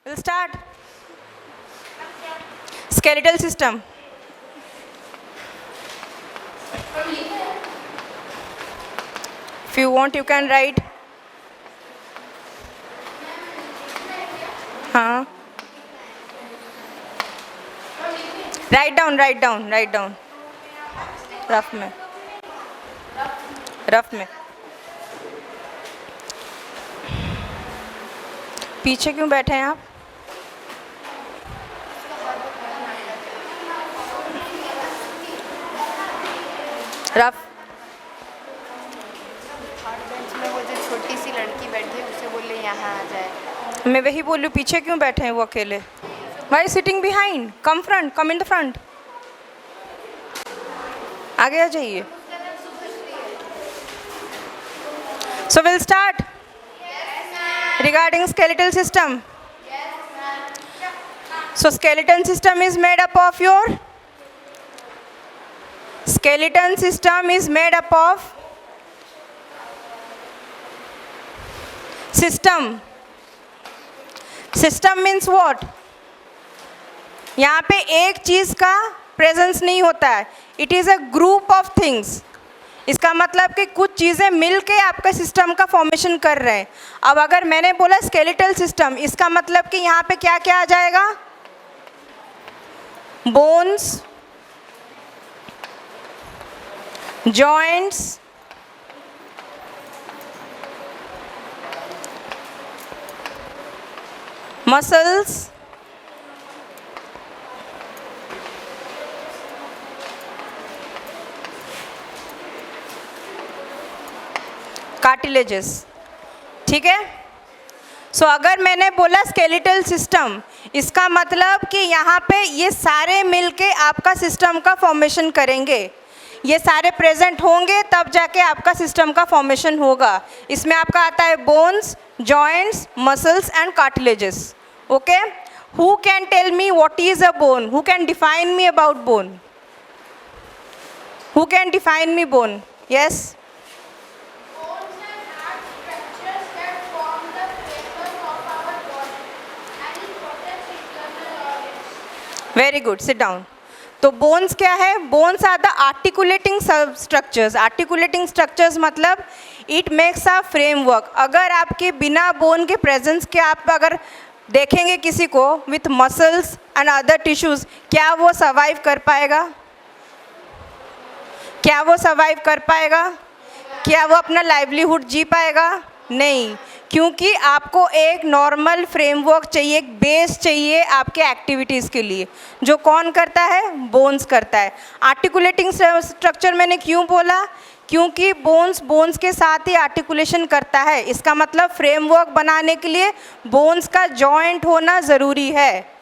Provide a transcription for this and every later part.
We'll start. Skeletal system. If you want, you can write. हाँ. Write down. Rough में. पीछे क्यों बैठे हैं आप? रफ. बेंच में वो जो छोटी सी लड़की बैठी है उसे बोले यहाँ आ जाए. मैं वही बोलूँ, पीछे क्यों बैठे हैं वो अकेले? Why sitting behind? Come front. Come in the front. आगे आ जाइए. So we'll start. Regarding skeletal system. So skeleton system is made up of your. Skeleton system is made up of system. System means what? यहाँ पे एक चीज़ का presence नहीं होता है. It is a group of things. इसका मतलब कि कुछ चीज़ें मिल के आपका सिस्टम का फॉर्मेशन कर रहे हैं. अब अगर मैंने बोला स्केलेटल सिस्टम, इसका मतलब कि यहाँ पे क्या क्या आ जाएगा? Bones, joints, muscles, cartilages. ठीक है. सो अगर मैंने बोला स्केलेटल सिस्टम, इसका मतलब कि यहाँ पे ये सारे मिलके आपका सिस्टम का फॉर्मेशन करेंगे. ये सारे प्रेजेंट होंगे तब जाके आपका सिस्टम का फॉर्मेशन होगा. इसमें आपका आता है bones, joints, muscles and cartilages. Okay. Who can tell me what is a bone? Who can define me about bone? Who can define me bone? Yes. Very good. Sit down. तो bones क्या है? Bones are the articulating structures. Articulating structures मतलब it makes a framework. अगर आपके बिना bone के presence के आप अगर देखेंगे किसी को with muscles and other tissues, क्या वो सर्वाइव कर पाएगा? क्या वो सर्वाइव कर पाएगा? क्या वो अपना लाइवलीहुड जी पाएगा? नहीं. क्योंकि आपको एक नॉर्मल फ्रेमवर्क चाहिए, एक बेस चाहिए आपके एक्टिविटीज़ के लिए. जो कौन करता है? बोन्स करता है. आर्टिकुलेटिंग स्ट्रक्चर मैंने क्यों बोला? क्योंकि बोन्स के साथ ही आर्टिकुलेशन करता है. इसका मतलब फ्रेमवर्क बनाने के लिए बोन्स का जॉइंट होना ज़रूरी है.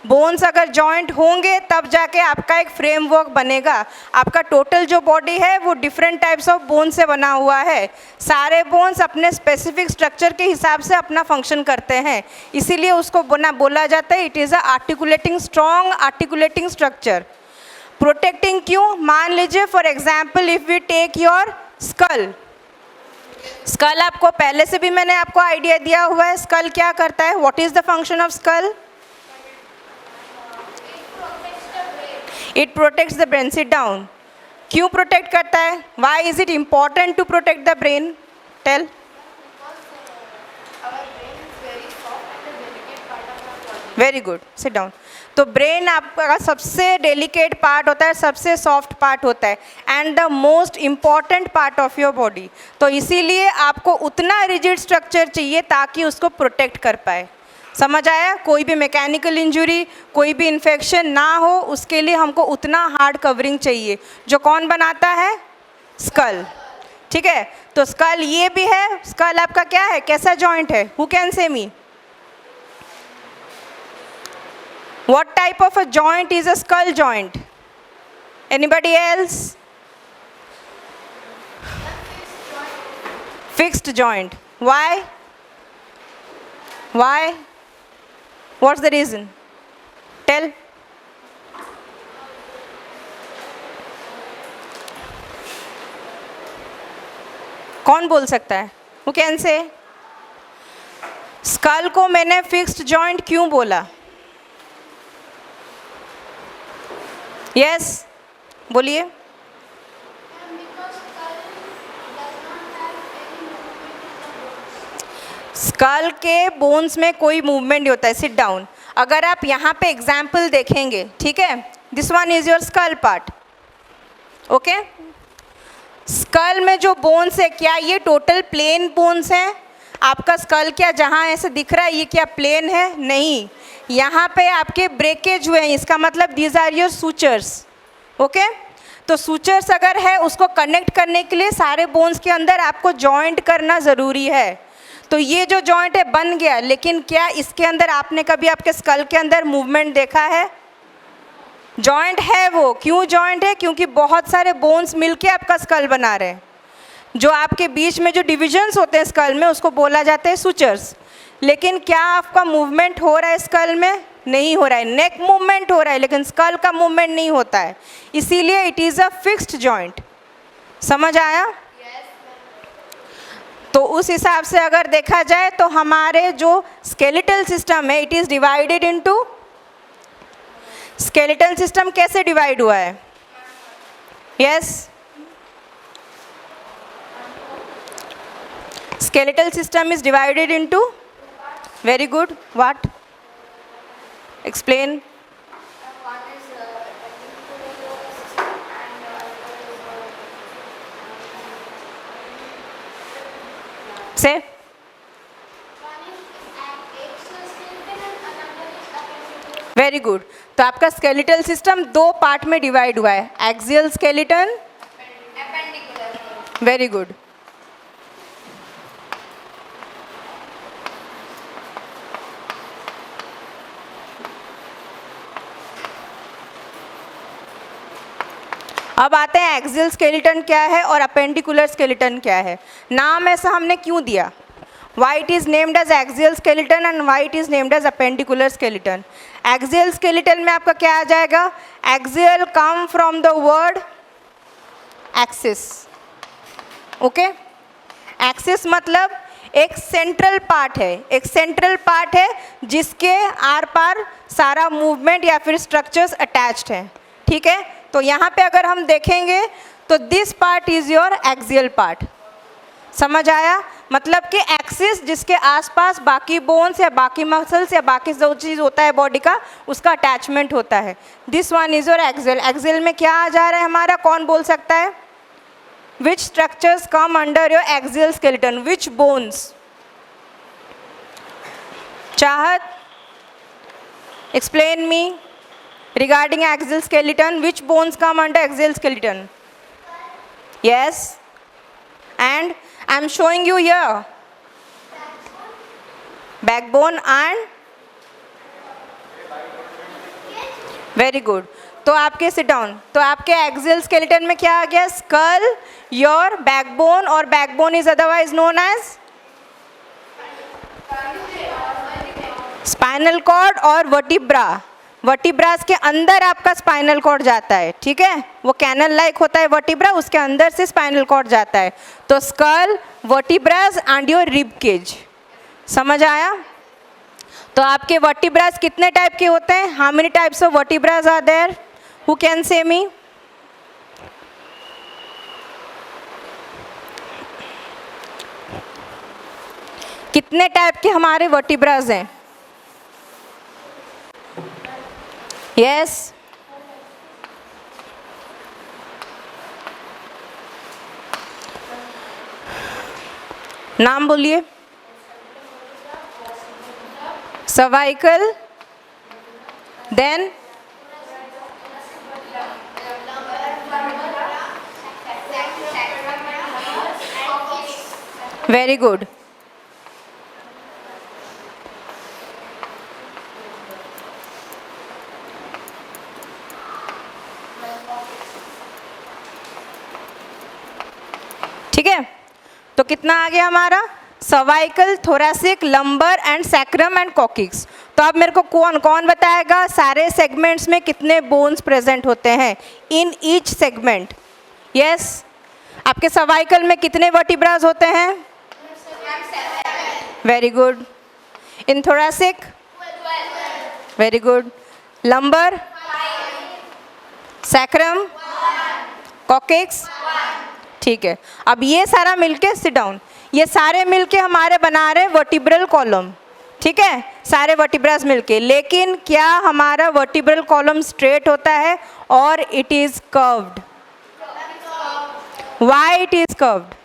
बोन्स अगर जॉइंट होंगे तब जाके आपका एक फ्रेमवर्क बनेगा. आपका टोटल जो बॉडी है वो डिफरेंट टाइप्स ऑफ बोन से बना हुआ है. सारे बोन्स अपने स्पेसिफिक स्ट्रक्चर के हिसाब से अपना फंक्शन करते हैं. इसीलिए उसको बोला जाता है it is a articulating, strong articulating structure. Protecting क्यों? मान लीजिए for example if we take your skull. Skull आपको पहले से भी मैंने आपको आइडिया दिया हुआ है. स्कल क्या करता है? What is the function of skull? It protects the brain. Sit down. क्यों प्रोटेक्ट करता है? Why is it important to protect the brain? Tell. Very good. Sit down. तो ब्रेन आपका सबसे डेलिकेट पार्ट होता है, सबसे सॉफ्ट पार्ट होता है and the most important part of your body. तो इसीलिए आपको उतना रिजिड स्ट्रक्चर चाहिए ताकि उसको प्रोटेक्ट कर पाए. समझ आया? कोई भी मैकेनिकल इंजरी, कोई भी इन्फेक्शन ना हो, उसके लिए हमको उतना हार्ड कवरिंग चाहिए. जो कौन बनाता है? स्कल. ठीक है. तो स्कल ये भी है. स्कल आपका क्या है? कैसा जॉइंट है? Who can say me? What type of a joint is a skull joint? Anybody else? Fixed joint. Why? Why? What's the reason? Tell. कौन बोल सकता है? Who can say? स्कल को मैंने फिक्स्ड जॉइंट क्यों बोला? यस, बोलिए। स्कल के बोन्स में कोई मूवमेंट नहीं होता है। Sit down. अगर आप यहाँ पे एग्जाम्पल देखेंगे, ठीक है, this one is your skull part, okay. Skull में जो बोन्स है, क्या ये टोटल प्लेन बोन्स हैं? आपका स्कल क्या जहाँ ऐसे दिख रहा है ये क्या प्लेन है? नहीं, यहाँ पे आपके ब्रेकेज हुए हैं, इसका मतलब these are your sutures, okay. तो सूचर्स अगर है उसको कनेक्ट करने के लिए सारे बोन्स के अंदर आपको जॉइंट करना ज़रूरी है। तो ये जो जॉइंट है बन गया, लेकिन क्या इसके अंदर आपने कभी आपके स्कल के अंदर मूवमेंट देखा है? जॉइंट है वो। क्यों जॉइंट है? क्योंकि बहुत सारे बोन्स मिलके आपका स्कल बना रहे हैं। जो आपके बीच में जो डिविजन्स होते हैं स्कल में उसको बोला जाता है सूचर्स। लेकिन क्या आपका मूवमेंट हो रहा है स्कल में? नहीं हो रहा है। नेक मूवमेंट हो रहा है लेकिन स्कल का मूवमेंट नहीं होता है, इसीलिए it is a fixed joint. समझ आया? तो उस हिसाब से अगर देखा जाए तो हमारे जो स्केलेटल सिस्टम है it is divided into, skeletal system कैसे डिवाइड हुआ है? Yes, skeletal system is divided into, very good, what? Explain. One is Say. Very good. तो आपका स्केलेटल सिस्टम दो पार्ट में डिवाइड हुआ है, एक्सियल स्केलेटन, वेरी गुड। अब आते हैं एक्सियल स्केलेटन क्या है और अपेंडिकुलर स्केलेटन क्या है। नाम ऐसा हमने क्यों दिया? Why it is named as axial skeleton and why it is named as appendicular skeleton? Axial skeleton में आपका क्या आ जाएगा? Axial come from the word axis, okay? Axis मतलब एक सेंट्रल पार्ट है, एक सेंट्रल पार्ट है जिसके आर पार सारा मूवमेंट या फिर स्ट्रक्चर्स अटैच्ड हैं, ठीक है। तो यहाँ पे अगर हम देखेंगे तो this part is your axial part. समझ आया? मतलब कि एक्सिस जिसके आसपास बाकी बोन्स या बाकी मसल्स या बाकी जो चीज़ होता है बॉडी का उसका अटैचमेंट होता है। This one is your axial. Axial में क्या आ जा रहा है हमारा? कौन बोल सकता है? Which structures come under your axial skeleton? Which bones? Chahat, explain me regarding axial skeleton, which bones come under axial skeleton? Yes, and I am showing you here backbone and very good. तो आपके sit down, तो आपके axial skeleton में क्या आ गया? skull, your backbone, और backbone is otherwise known as spinal cord और वर्टिब्रा। वर्टिब्रास के अंदर आपका स्पाइनल कॉर्ड जाता है, ठीक है, वो कैनल लाइक होता है वर्टिब्रा, उसके अंदर से स्पाइनल कॉर्ड जाता है। तो skull, vertebras and your rib cage. समझ आया? तो आपके वर्टिब्रास कितने टाइप के होते हैं? How many types of vertebras are there? Who can say me? कितने टाइप के हमारे वर्टिब्रास हैं? यस, नाम बोलिए। Cervical, then very good. ठीक है, तो कितना आ गया हमारा? Cervical, thoracic, lumbar and sacrum and coccyx. तो अब मेरे को कौन कौन बताएगा सारे सेगमेंट्स में कितने बोन्स प्रेजेंट होते हैं इन ईच सेगमेंट? यस, आपके सर्वाइकल में कितने वर्टिब्रास होते हैं? Very good. In thoracic? Very good. Lumbar? Sacrum? Coccyx? ठीक है, अब ये सारा मिलके सिट डाउन, ये सारे मिलके हमारे बना रहे वर्टिब्रल कॉलम, ठीक है, सारे वर्टिब्रास मिलके। लेकिन क्या हमारा वर्टिब्रल कॉलम स्ट्रेट होता है और it is curved? Why it is curved?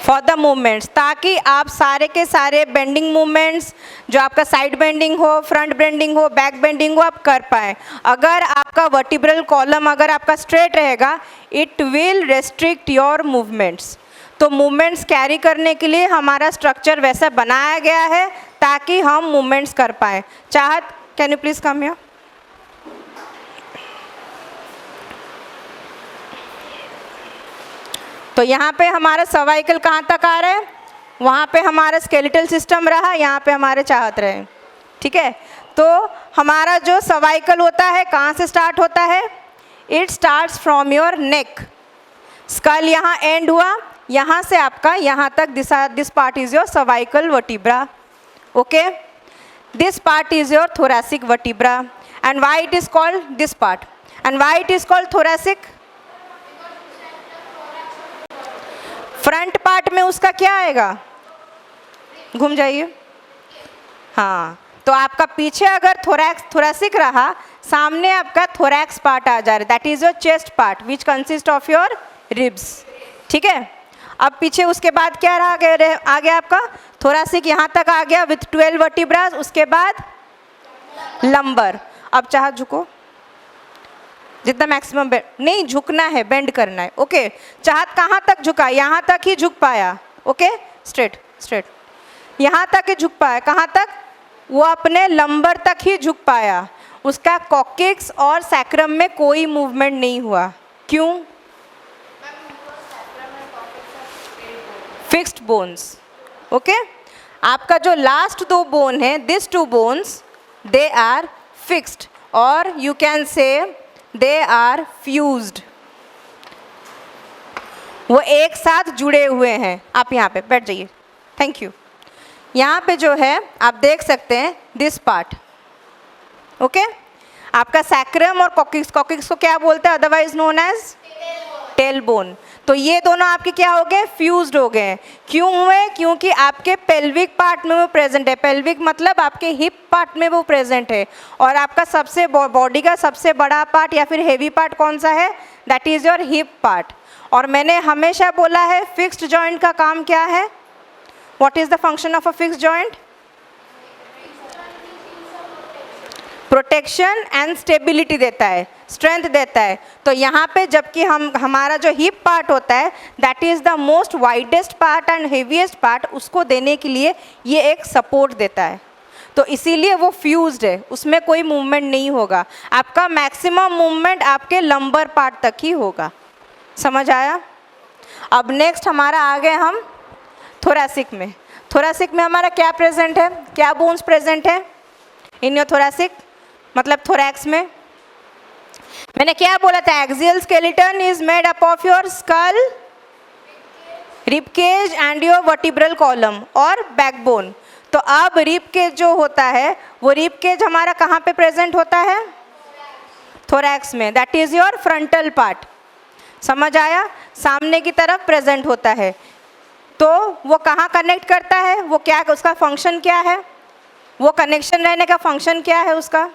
For the movements, ताकि आप सारे के सारे बेंडिंग मूवमेंट्स, जो आपका साइड बेंडिंग हो, फ्रंट बेंडिंग हो, बैक बेंडिंग हो, आप कर पाए। अगर आपका वर्टिब्रल कॉलम अगर आपका स्ट्रेट रहेगा, it will restrict your movements. तो मूवमेंट्स कैरी करने के लिए हमारा स्ट्रक्चर वैसा बनाया गया है ताकि हम मूवमेंट्स कर पाए। चाहत, can you please come here? तो यहाँ पे हमारा सर्वाइकल कहाँ तक आ रहा है, वहाँ पे हमारा स्केलेटल सिस्टम रहा, यहाँ पे हमारे चाहत रहे, ठीक है। तो हमारा जो सर्वाइकल होता है कहाँ से स्टार्ट होता है? It starts from your neck. Skull यहाँ एंड हुआ, यहाँ से आपका यहाँ तक this part is your cervical vertebra, okay. This part is your thoracic vertebra, and why it is called this part, and why it is called thoracic? Front part में उसका क्या आएगा? घूम जाइए, हाँ, तो आपका पीछे अगर thoracic रहा, सामने आपका thorax पार्ट आ जा रहा है, that is your chest part which consist of your ribs, ठीक है। अब पीछे उसके बाद क्या रहा आ गया आपका? thoracic यहाँ तक आ गया विथ 12 वर्टिब्रास, उसके बाद लंबर। अब चाह झुको, जितना मैक्सिमम नहीं झुकना है, बेंड करना है, ओके। चाहत कहाँ तक झुका? यहाँ तक ही झुक पाया, ओके, स्ट्रेट स्ट्रेट, यहाँ तक ही झुक पाया। कहाँ तक? वो अपने लंबर तक ही झुक पाया, उसका कॉक्सिक्स और सैक्रम में कोई मूवमेंट नहीं हुआ। क्यों? Fixed bones, okay. आपका जो लास्ट दो बोन है, this two bones, they are fixed, और you can say they are fused, वो एक साथ जुड़े हुए हैं। आप यहाँ पे बैठ जाइए, थैंक यू। यहाँ पे जो है आप देख सकते हैं दिस पार्ट, ओके। आपका सैक्रम और कॉक्सिक्स को क्या बोलते हैं? Otherwise known as tail bone. तो ये दोनों आपके क्या हो गए? फ्यूज्ड हो गए। क्यों हुए? क्योंकि आपके पेल्विक पार्ट में वो प्रेजेंट है। पेल्विक मतलब आपके हिप पार्ट में वो प्रेजेंट है, और आपका सबसे बॉडी का सबसे बड़ा पार्ट या फिर हेवी पार्ट कौन सा है? That is your hip part. और मैंने हमेशा बोला है फिक्स्ड जॉइंट का काम क्या है? What is the function of a fixed joint? Protection and stability देता है, स्ट्रेंथ देता है। तो यहाँ पे जबकि हमारा जो हिप पार्ट होता है that is the most widest part and heaviest part, उसको देने के लिए ये एक सपोर्ट देता है। तो इसीलिए वो फ्यूज्ड है, उसमें कोई मूवमेंट नहीं होगा। आपका मैक्सिमम मूवमेंट आपके लंबर पार्ट तक ही होगा। समझ आया? अब नेक्स्ट हमारा आ गए हम थोरैसिक में। थोरैसिक में हमारा क्या प्रेजेंट है? क्या बोन्स प्रेजेंट है इन योर थोरैसिक, मतलब थोरैक्स में? मैंने क्या बोला था? Axial skeleton is made up of your skull, rib cage and your vertebral column और बैकबोन। तो अब रिब केज जो होता है वो रिब केज हमारा कहाँ पे प्रेजेंट होता है? थोरैक्स में, that is your frontal part. समझ आया? सामने की तरफ प्रेजेंट होता है। तो वो कहाँ कनेक्ट करता है? वो क्या, उसका फंक्शन क्या है? वो कनेक्शन रहने का फंक्शन क्या है उसका?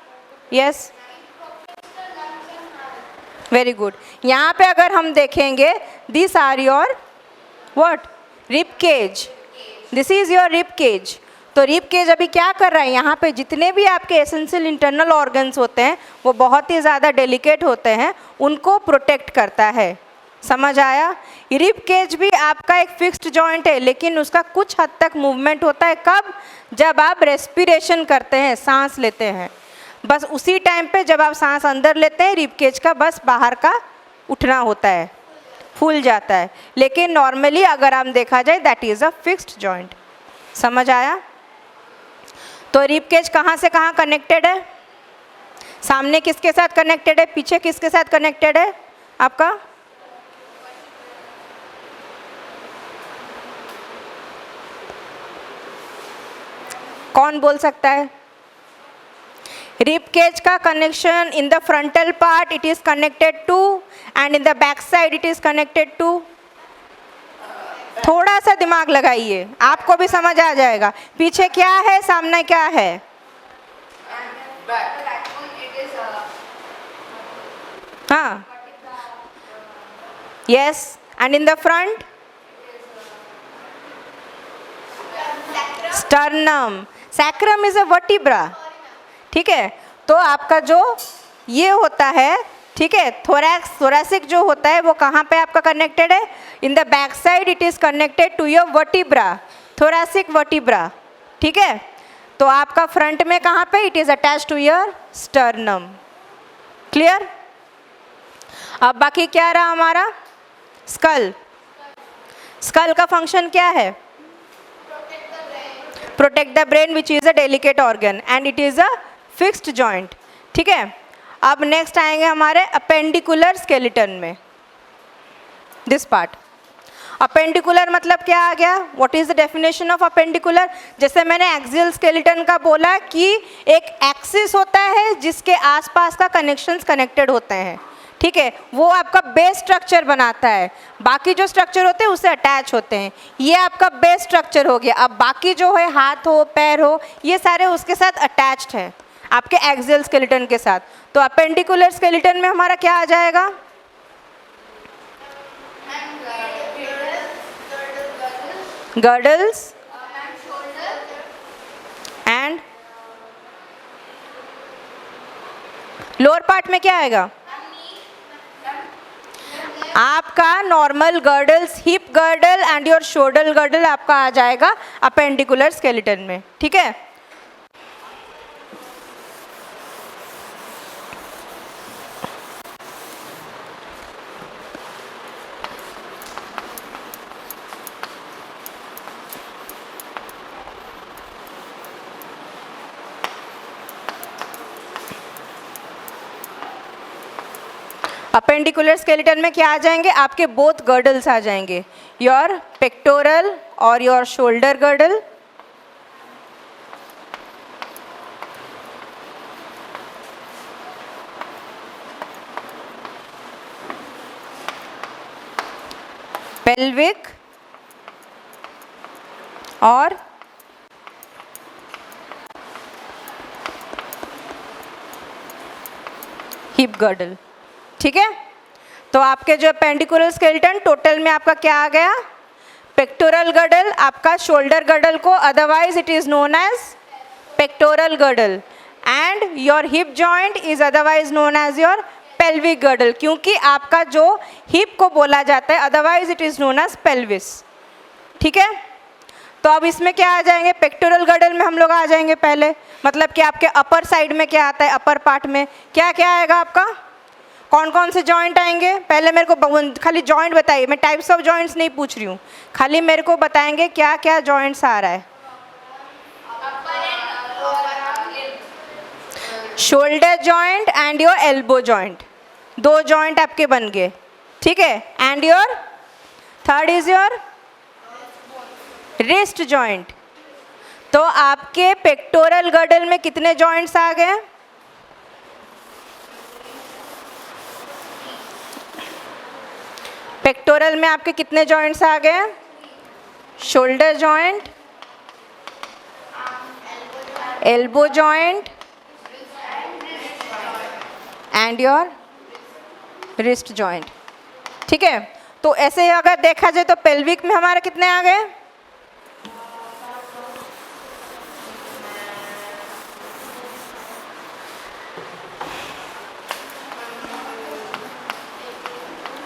Yes, very good. यहाँ पे अगर हम देखेंगे this are your what? Rib cage, this is your rib cage. तो रिब केज अभी क्या कर रहा है? यहाँ पे जितने भी आपके एसेंशियल इंटरनल ऑर्गन्स होते हैं वो बहुत ही ज़्यादा डेलिकेट होते हैं, उनको प्रोटेक्ट करता है। समझ आया? रिब केज भी आपका एक फिक्स्ड जॉइंट है, लेकिन उसका कुछ हद तक मूवमेंट होता है। कब? जब आप रेस्पिरेशन करते हैं, सांस लेते हैं, बस उसी टाइम पे जब आप सांस अंदर लेते हैं रिब केज का बस बाहर का उठना होता है, फूल जाता है। लेकिन नॉर्मली अगर हम देखा जाए that is a fixed joint. समझ आया? तो रिब केज कहाँ से कहाँ कनेक्टेड है? सामने किसके साथ कनेक्टेड है? पीछे किसके साथ कनेक्टेड है आपका? कौन बोल सकता है? रिब केज का connection in the frontal part it is connected to and in the back side it is connected to. थोड़ा सा दिमाग लगाइए, आपको भी समझ आ जाएगा. पीछे क्या है, सामने क्या है? हाँ, yes. And in the front sternum. Sacrum is a vertebra. ठीक है, तो आपका जो ये होता है, ठीक है, थोरैसिक जो होता है वो कहाँ पे आपका कनेक्टेड है? In the back side it is connected to your vertebra, thoracic vertebra. ठीक है, तो आपका फ्रंट में कहाँ पे? It is attach to your sternum. Clear? अब बाकी क्या रहा हमारा? स्कल. स्कल का फंक्शन क्या है? Protect the brain which is a delicate organ and it is a fixed joint. ठीक है, अब नेक्स्ट आएंगे हमारे अपेंडिकुलर स्केलेटन में. दिस पार्ट अपेंडिकुलर मतलब क्या आ गया? What is the definition of appendicular? जैसे मैंने एक्सियल स्केलेटन का बोला कि एक एक्सिस होता है जिसके आसपास का कनेक्शंस कनेक्टेड होते हैं. ठीक है, वो आपका बेस स्ट्रक्चर बनाता है. बाकी जो स्ट्रक्चर होते हैं उससे अटैच होते हैं. ये आपका बेस स्ट्रक्चर हो गया. अब बाकी जो है हाथ हो, पैर हो, ये सारे उसके साथ अटैच्ड हैं आपके एक्सियल स्केलेटन के साथ. तो अपेंडिकुलर स्केलेटन में हमारा क्या आ जाएगा? गर्डल्स एंड लोअर पार्ट में क्या आएगा? आपका normal girdles, hip girdle and your shoulder girdle आपका आ जाएगा अपेंडिकुलर स्केलेटन में. ठीक है, अपेंडिकुलर स्केलेटन में क्या आ जाएंगे? आपके बोथ गर्डल्स आ जाएंगे, योर पेक्टोरल और योर शोल्डर गर्डल, पेल्विक और हिप गर्डल. ठीक है, तो आपके जो अपेंडिकुलर स्केलेटन टोटल में आपका क्या आ गया? पेक्टोरल गर्डल, आपका शोल्डर गर्डल को otherwise it is known as pectoral girdle, and your hip joint is otherwise known as your pelvic girdle, क्योंकि आपका जो हिप को बोला जाता है otherwise it is known as pelvis. ठीक है, तो अब इसमें क्या आ जाएंगे? पेक्टोरल गर्डल में हम लोग आ जाएंगे पहले, मतलब कि आपके अपर साइड में क्या आता है? अपर पार्ट में क्या क्या आएगा आपका? कौन कौन से जॉइंट आएंगे? पहले मेरे को खाली जॉइंट बताइए, मैं टाइप्स ऑफ जॉइंट्स नहीं पूछ रही हूँ, खाली मेरे को बताएंगे क्या क्या जॉइंट्स आ रहा है. Shoulder joint and your elbow joint, दो जॉइंट आपके बन गए. ठीक है, and your third is your wrist joint. तो आपके पेक्टोरल गर्डल में कितने जॉइंट्स आ गए? पेक्टोरल में आपके कितने जॉइंट्स आ गए? Shoulder joint, elbow joint and your wrist joint. ठीक है, तो ऐसे ही अगर देखा जाए तो पेल्विक में हमारे कितने आ गए?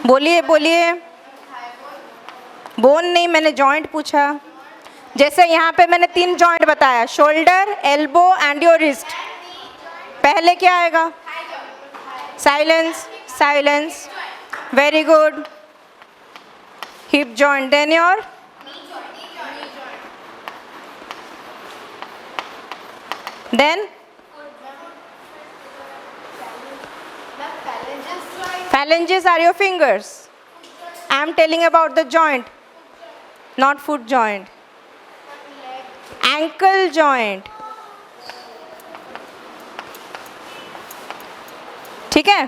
बोलिए बोलिए. बोन नहीं, मैंने जॉइंट पूछा. जैसे यहाँ पे मैंने 3 जॉइंट बताया, shoulder, elbow and your wrist. पहले क्या आएगा? Silence, silence, very good. Hip joint, then your then phalanges are your fingers. I am telling about the joint, not foot joint. Ankle joint. ठीक है,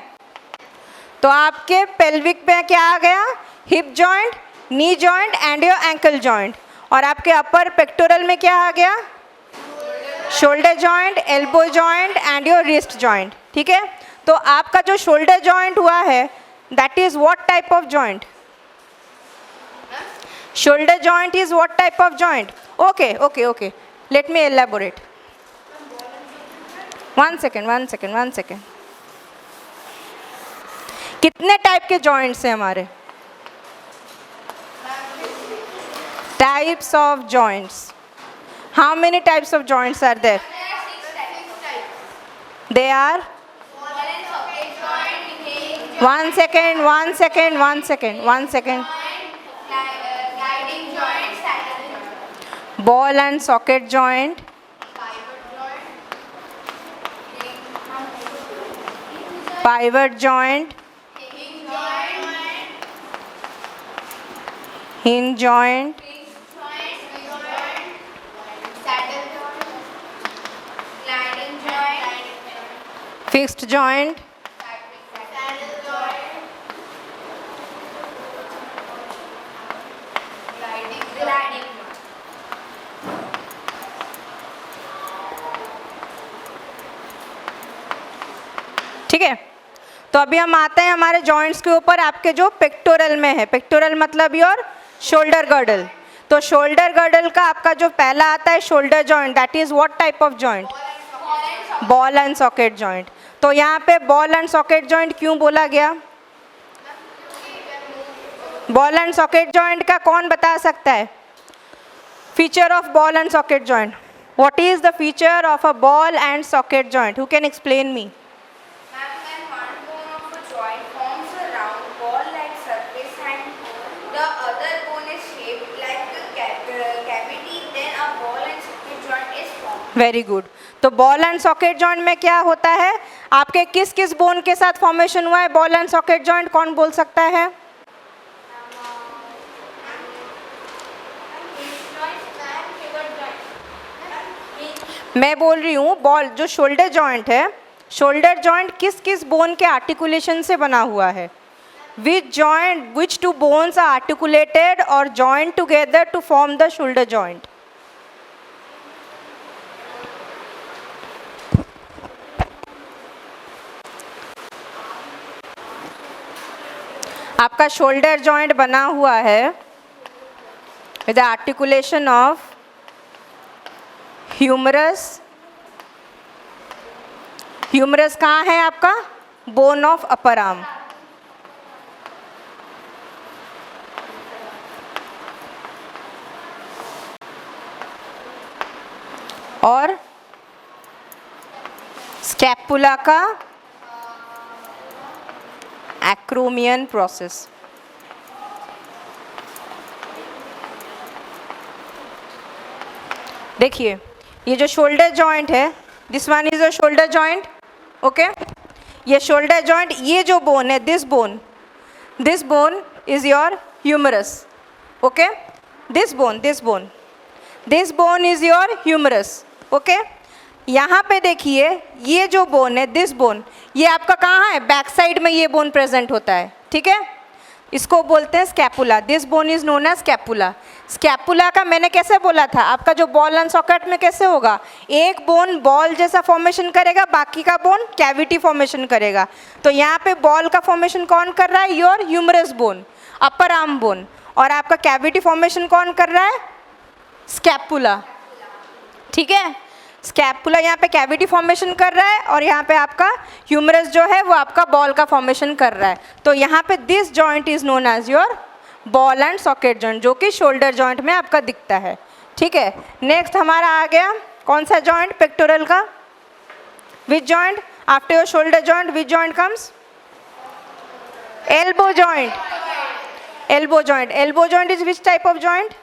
तो आपके पेल्विक पे क्या आ गया, hip joint, knee joint and your ankle joint. और आपके अपर पेक्टोरल में क्या आ गया, shoulder joint, elbow joint and your wrist joint. ठीक है, तो आपका जो शोल्डर जॉइंट हुआ है that is what type of joint, shoulder joint is what type of joint? Okay, let me elaborate. One second. कितने टाइप के जॉइंट्स हैं हमारे, types of joints, how many types of joints are there? They are, one second. Ball and socket joint, pivot joint, hinge joint, fixed joint, ठीक है। तो अभी हम आते हैं हमारे जॉइंट्स के ऊपर, आपके जो पेक्टोरल में है, पेक्टोरल मतलब योर शोल्डर गर्डल। तो शोल्डर गर्डल का आपका जो पहला आता है shoulder joint, that is what type of joint, ball and socket joint. तो यहाँ पे बॉल एंड सॉकेट जॉइंट क्यों बोला गया, बॉल एंड सॉकेट जॉइंट का कौन बता सकता है, feature of ball and socket joint, what is the feature of a ball and socket joint, who can explain me? Very good. तो बॉल एंड सॉकेट जॉइंट में क्या होता है, आपके किस किस बोन के साथ फॉर्मेशन हुआ है बॉल एंड सॉकेट जॉइंट, कौन बोल सकता है? मैं बोल रही हूँ बॉल, जो शोल्डर जॉइंट है, शोल्डर जॉइंट किस किस बोन के आर्टिकुलेशन से बना हुआ है, which two bones are articulated or joined together to form the shoulder joint? आपका शोल्डर जॉइंट बना हुआ है with the articulation of humerus, humerus कहाँ है आपका, बोन ऑफ अपर आर्म, और स्कैपुला का एक्रोमियन प्रोसेस। देखिए ये जो शोल्डर जॉइंट है, this one is a shoulder joint, okay. ये शोल्डर जॉइंट, ये जो बोन है, this bone is your humerus, okay. This bone is your humerus, okay. यहाँ पे देखिए ये जो बोन है, दिस बोन, ये आपका कहाँ है, बैक साइड में ये बोन प्रेजेंट होता है, ठीक है। इसको बोलते हैं scapula, this bone is known as scapula. Scapula का मैंने कैसे बोला था, आपका जो बॉल एंड सॉकेट में कैसे होगा, एक बोन बॉल जैसा फॉर्मेशन करेगा, बाकी का बोन कैविटी फॉर्मेशन करेगा। तो यहाँ पे बॉल का फॉर्मेशन कौन कर रहा है, your humerus bone, upper arm bone, और आपका कैविटी फॉर्मेशन कौन कर रहा है, स्कैपुला, ठीक है। स्कैपुला यहाँ पे कैविटी फॉर्मेशन कर रहा है और यहाँ पे आपका ह्यूमरस जो है वो आपका बॉल का फॉर्मेशन कर रहा है। तो यहाँ पे this joint is known as your ball and socket joint, जो कि शोल्डर जॉइंट में आपका दिखता है, ठीक है। नेक्स्ट हमारा आ गया कौन सा जॉइंट, पेक्टोरल का, which joint after your shoulder joint, which joint comes, elbow joint. Elbow joint is which type of joint,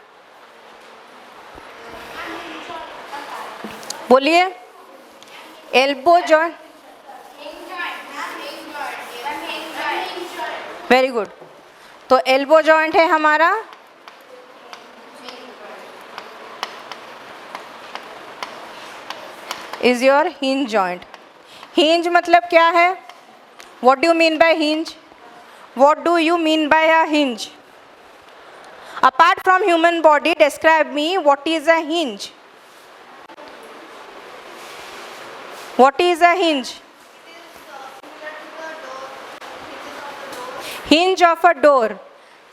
बोलिए, एल्बो जॉइंट, वेरी गुड। तो एल्बो जॉइंट है हमारा, is your hinge joint. Hinge मतलब क्या है, What do you mean by hinge? What do you mean by a hinge? Apart from human body, describe me what is a hinge. What is a hinge? Hinge of a door.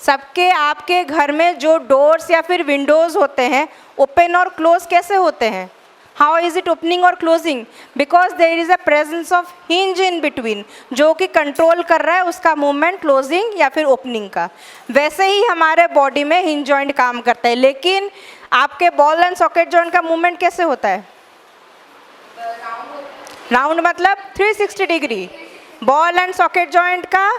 सबके आपके घर में जो doors या फिर Windows होते हैं open और क्लोज कैसे होते हैं? हाउ इज़ इट ओपनिंग और closing? Because there is a presence of hinge in between, जो कि कंट्रोल कर रहा है उसका मूवमेंट क्लोजिंग या फिर ओपनिंग का। वैसे ही हमारे बॉडी में हिंज जॉइंट काम करता है, लेकिन आपके बॉल एंड सॉकेट जॉइंट का मूवमेंट कैसे होता है? राउंड मतलब 360 degree. Ball and socket joint का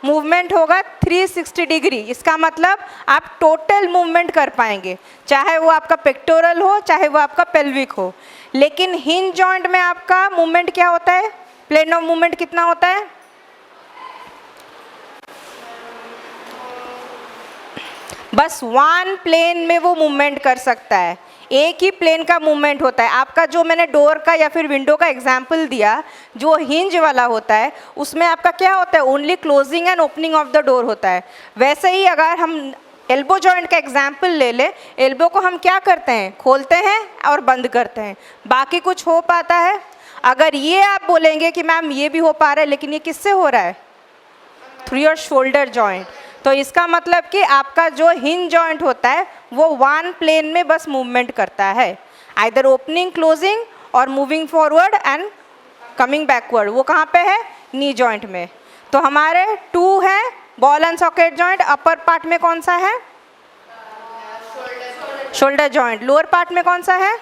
मूवमेंट होगा 360 डिग्री। इसका मतलब आप टोटल मूवमेंट कर पाएंगे, चाहे वो आपका पेक्टोरल हो चाहे वो आपका पेल्विक हो। लेकिन हिंज जॉइंट में आपका मूवमेंट क्या होता है? प्लेन ऑफ मूवमेंट कितना होता है? बस वन प्लेन में वो मूवमेंट कर सकता है, एक ही प्लेन का मूवमेंट होता है। आपका जो मैंने डोर का या फिर विंडो का एग्जाम्पल दिया, जो हिंज वाला होता है, उसमें आपका क्या होता है? Only closing and opening of the door होता है। वैसे ही अगर हम एल्बो जॉइंट का एग्जाम्पल ले लें, एल्बो को हम क्या करते हैं? खोलते हैं और बंद करते हैं, बाकी कुछ हो पाता है? अगर ये आप बोलेंगे कि मैम ये भी हो पा रहा है, लेकिन ये किससे हो रहा है? Through your shoulder joint. तो इसका मतलब कि आपका जो हिंज जॉइंट होता है वो वन प्लेन में बस मूवमेंट करता है, आइदर ओपनिंग क्लोजिंग और moving forward and coming backward. वो कहाँ पे है? नी जॉइंट में। तो हमारे टू है ball and socket joint. Upper part में कौन सा है? Shoulder joint. लोअर पार्ट में कौन सा है?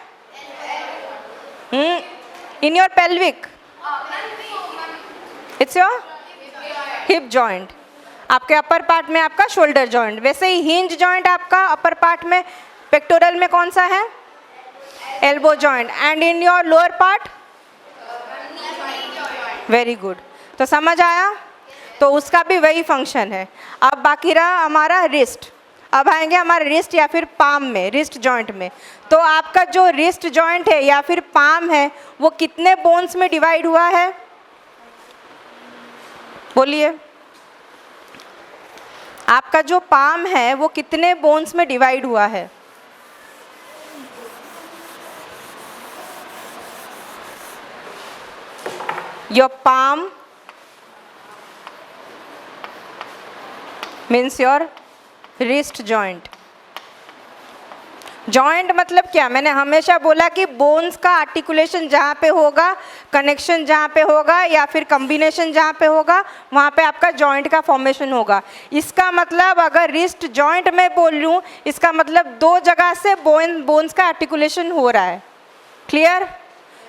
In your pelvic, it's your hip joint. आपके अपर पार्ट में आपका शोल्डर जॉइंट। वैसे ही हिंज जॉइंट आपका अपर पार्ट में पेक्टोरल में कौन सा है? Elbow joint. And in your lower part? Very good. तो समझ आया? तो उसका भी वही फंक्शन है। अब बाकी रहा हमारा रिस्ट। अब आएंगे हमारे रिस्ट या फिर पाम में, रिस्ट जॉइंट में। तो आपका जो रिस्ट जॉइंट है या फिर पाम है वो कितने बोन्स में डिवाइड हुआ है? बोलिए। आपका जो पाम है वो कितने बोन्स में डिवाइड हुआ है? Your palm means your wrist joint. Joint मतलब क्या? मैंने हमेशा बोला कि बोन्स का आर्टिकुलेशन जहाँ पे होगा, कनेक्शन जहाँ पे होगा या फिर कम्बिनेशन जहाँ पे होगा, वहाँ पे आपका जॉइंट का फॉर्मेशन होगा। इसका मतलब अगर रिस्ट जॉइंट में बोल लूँ, इसका मतलब दो जगह से बोन्स का आर्टिकुलेशन हो रहा है। क्लियर?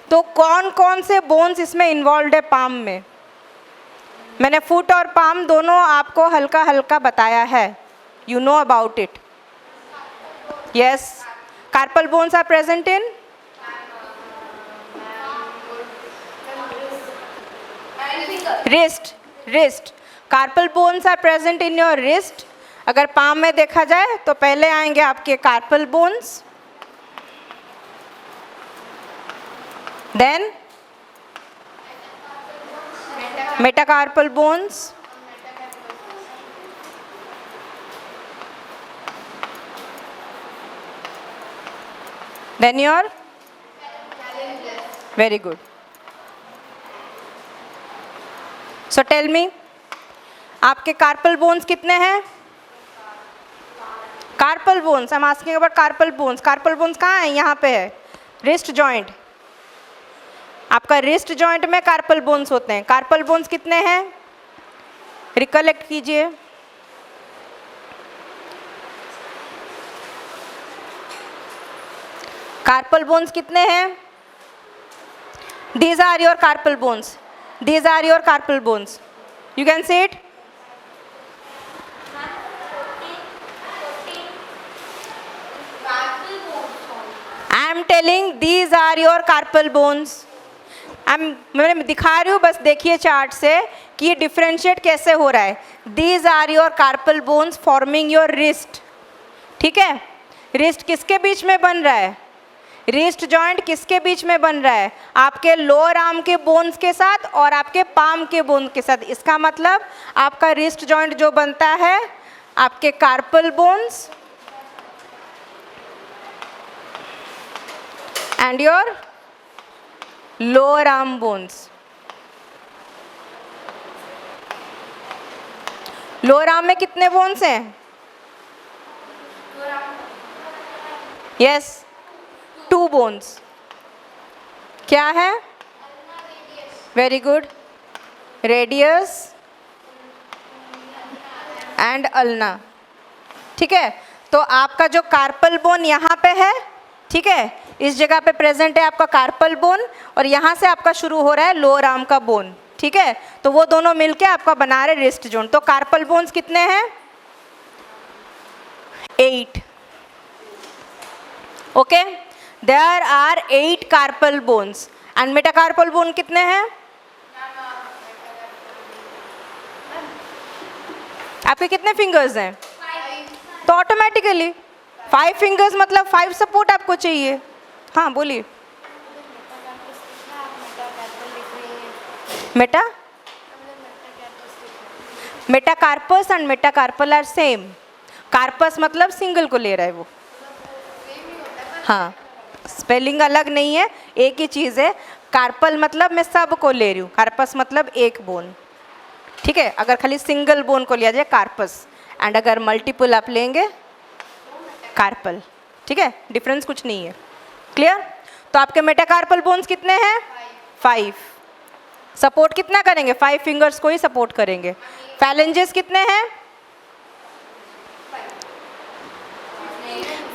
तो कौन कौन से बोन्स इसमें इन्वॉल्व है पाम में? मैंने फुट और पाम दोनों आपको हल्का हल्का बताया है। You know about it. Yes, carpal bones are present in wrist. Carpal bones are present in your wrist. अगर पाम में देखा जाए तो पहले आएंगे आपके carpal bones, then metacarpal bones, then your very good. So tell me, आपके carpal bones कितने हैं? Carpal bones, I'm asking about carpal bones. Carpal bones कहाँ है? यहाँ पे है, रिस्ट जॉइंट। आपका रिस्ट जॉइंट में कार्पल बोन्स होते हैं। कार्पल बोन्स कितने हैं? रिकलेक्ट कीजिए। कार्पल बोन्स कितने हैं? These are your carpal bones. These are your carpal bones. You can see it. I am telling these are your carpal bones. मैं दिखा रही हूँ, बस देखिए चार्ट से कि ये डिफ्रेंशिएट कैसे हो रहा है। These are your carpal bones forming your wrist. ठीक है? रिस्ट किसके बीच में बन रहा है? रिस्ट जॉइंट किसके बीच में बन रहा है? आपके लोअर आर्म के बोन्स के साथ और आपके पाम के बोन के साथ। इसका मतलब आपका रिस्ट जॉइंट जो बनता है आपके carpal bones and your lower arm bones. Lower arm में कितने बोन्स हैं? Yes, 2 bones. क्या है? Very good, radius and ulna. ठीक है, तो आपका जो कार्पल बोन यहाँ पे है, ठीक है, इस जगह पे प्रेजेंट है आपका कार्पल बोन और यहाँ से आपका शुरू हो रहा है लोअर आर्म का बोन। ठीक है, तो वो दोनों मिलके आपका बना रहे रिस्ट जोन। तो कार्पल बोन्स कितने हैं? 8। Okay, there are 8 carpal bones and metacarpal bone कितने हैं? आपके कितने फिंगर्स हैं? तो ऑटोमेटिकली 5 फिंगर्स मतलब 5 सपोर्ट आपको चाहिए। हाँ बोलिए। Meta metacarpus and metacarpal are same. Carpus मतलब सिंगल को ले रहा है वो। हाँ, स्पेलिंग अलग नहीं है, एक ही चीज़ है। कार्पल मतलब मैं सब को ले रही हूँ, कार्पस मतलब एक बोन। ठीक है, अगर खाली सिंगल बोन को लिया जाए कार्पस एंड अगर मल्टीपल आप लेंगे कार्पल। ठीक है, डिफरेंस कुछ नहीं है। क्लियर? तो आपके मेटाकार्पल बोन्स कितने हैं? 5। सपोर्ट कितना करेंगे? 5 फिंगर्स को ही सपोर्ट करेंगे। फैलेंजेस कितने हैं?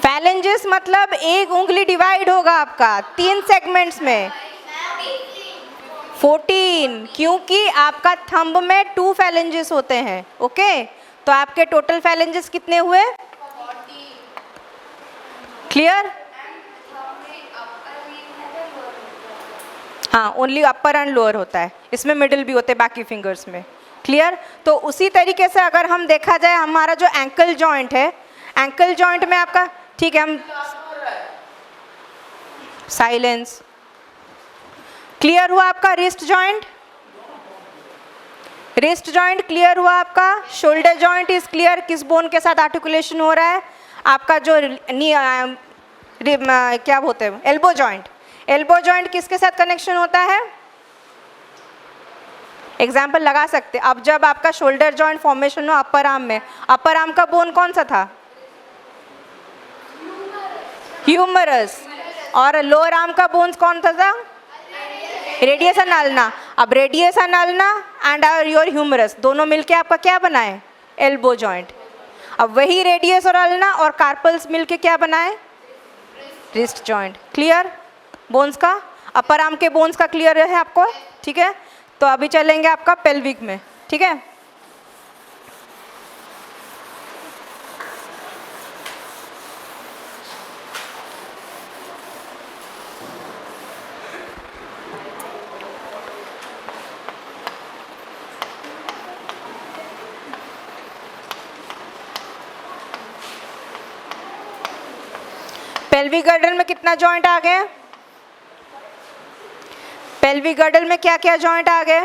फैलेंजेस मतलब एक उंगली डिवाइड होगा आपका 3 सेगमेंट्स में। 14, क्योंकि आपका थंब में 2 फैलेंजेस होते हैं। ओके, तो आपके टोटल फैलेंजेस कितने हुए? क्लियर? हाँ, ओनली अपर एंड लोअर होता है, इसमें मिडिल भी होते हैं बाकी फिंगर्स में। क्लियर? तो उसी तरीके से अगर हम देखा जाए हमारा जो एंकल जॉइंट है, एंकल जॉइंट में आपका, ठीक है, हम साइलेंस। क्लियर हुआ आपका wrist joint? Wrist joint clear हुआ आपका? Shoulder joint is clear. किस बोन के साथ आर्टिकुलेशन हो रहा है? आपका जो क्या बोलते हैं, एल्बो जॉइंट। एल्बो जॉइंट किसके साथ कनेक्शन होता है? एग्जाम्पल लगा सकते। अब जब आपका शोल्डर जॉइंट फॉर्मेशन हो अपर आर्म में, अपर आर्म का बोन कौन सा था? ह्यूमरस। और लोअर आर्म का बोन्स कौन सा था? Radius and ulna. अब radius and ulna and your humerus दोनों मिलके आपका क्या बनाए? Elbow joint. अब वही रेडियस और अल्ना और कार्पल्स मिलके क्या बनाए? Wrist joint. क्लियर? बोन्स का, अपर आर्म के बोन्स का क्लियर है आपको? ठीक है, तो अभी चलेंगे आपका पेल्विक में। ठीक है, पेल्विक गर्डल में कितना जॉइंट आ गए? पेल्विक गर्डल में क्या क्या जॉइंट आ गए?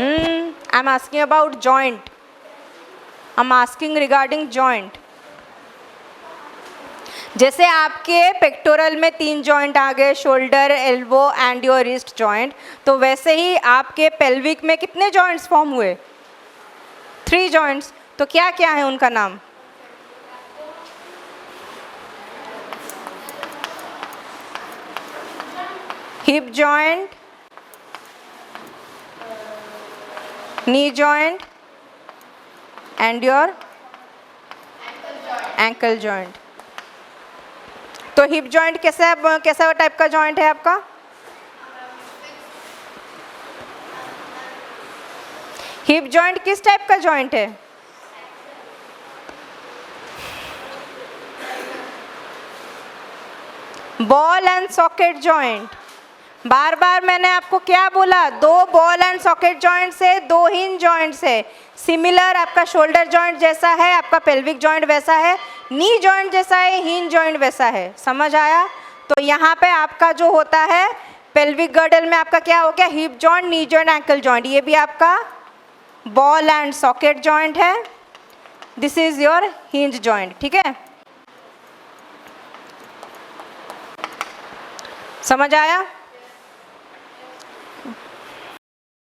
I am asking about joint. I am asking regarding joint. जैसे आपके पेक्टोरल में 3 जॉइंट आ गए, shoulder, elbow and your wrist joint, तो वैसे ही आपके पेल्विक में कितने जॉइंट्स फॉर्म हुए? 3 जॉइंट्स। तो क्या क्या है उनका नाम? Hip joint, knee joint and your ankle joint। तो हिप जॉइंट कैसा टाइप का जॉइंट है आपका? हिप जॉइंट किस टाइप का जॉइंट है? Ball and socket joint. बार बार मैंने आपको क्या बोला? 2 बॉल एंड सॉकेट जॉइंट से 2 हिंज जॉइंट से। सिमिलर आपका शोल्डर जॉइंट जैसा है, आपका पेल्विक जॉइंट वैसा है, नी जॉइंट जैसा है, हिंज जॉइंट वैसा है, समझ आया। तो यहाँ पे आपका जो होता है पेल्विक गर्डल में आपका क्या हो गया, hip joint, knee joint, ankle joint, ये भी आपका बॉल एंड सॉकेट जॉइंट है। This is your hinge joint, ठीक है, समझ आया।